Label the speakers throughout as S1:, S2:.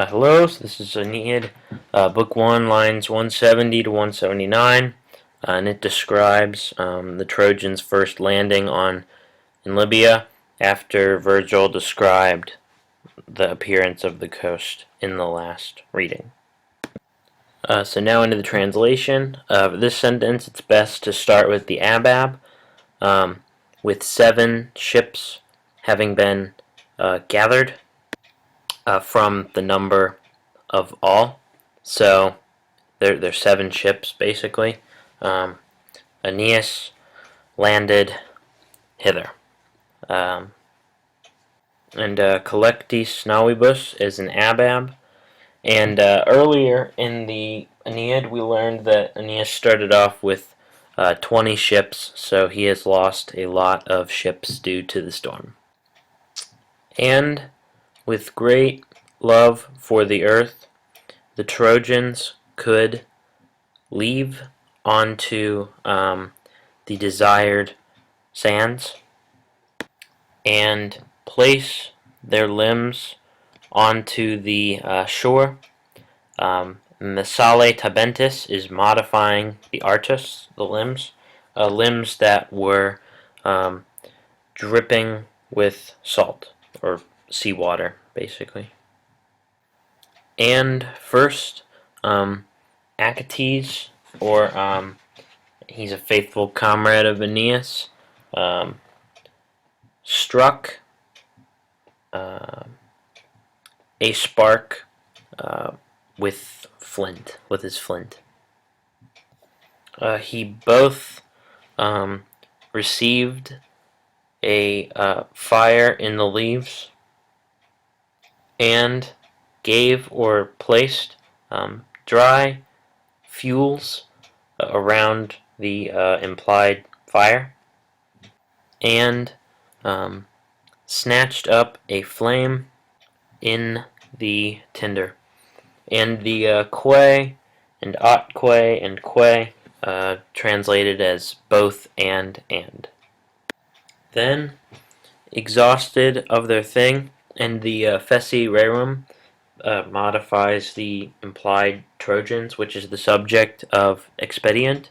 S1: Hello, so this is Aeneid, Book 1, lines 170 to 179, and it describes the Trojans' first landing in Libya after Virgil described the appearance of the coast in the last reading. So now into the translation. Of this sentence, it's best to start with the abab, with 7 ships having been gathered from the number of all. So there's 7 ships basically. Aeneas landed hither. Um, and collectis navibus is an abab. And earlier in the Aeneid, we learned that Aeneas started off with 20 ships, so he has lost a lot of ships due to the storm. And with great love for the earth, the Trojans could leave onto the desired sands and place their limbs onto the shore. And the sale tabentis is modifying the artis, the limbs, limbs that were dripping with salt or seawater, basically. And first, Achates, or he's a faithful comrade of Aeneas, struck a spark with his flint. He both received a fire in the leaves and gave or placed dry fuels around the implied fire, and snatched up a flame in the tinder. And the que and atque and que translated as both and. Then, exhausted of their thing, and the feci rerum modifies the implied Trojans, which is the subject of expedient.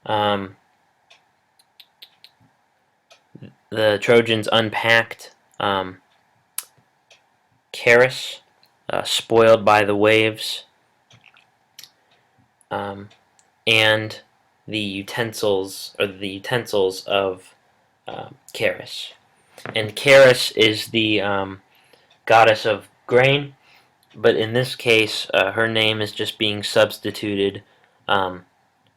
S1: The Trojans unpacked Charis, spoiled by the waves, and the utensils of Charis. And Charis is the goddess of grain, but in this case, her name is just being substituted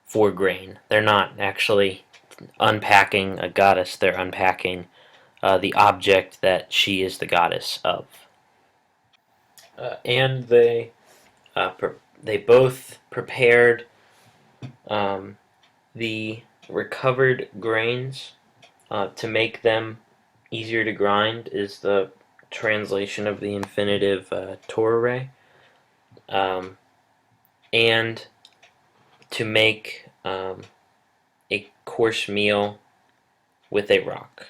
S1: for grain. They're not actually unpacking a goddess, they're unpacking the object that she is the goddess of. And they both prepared the recovered grains to make them easier to grind, is the translation of the infinitive torere, and to make a course meal with a rock.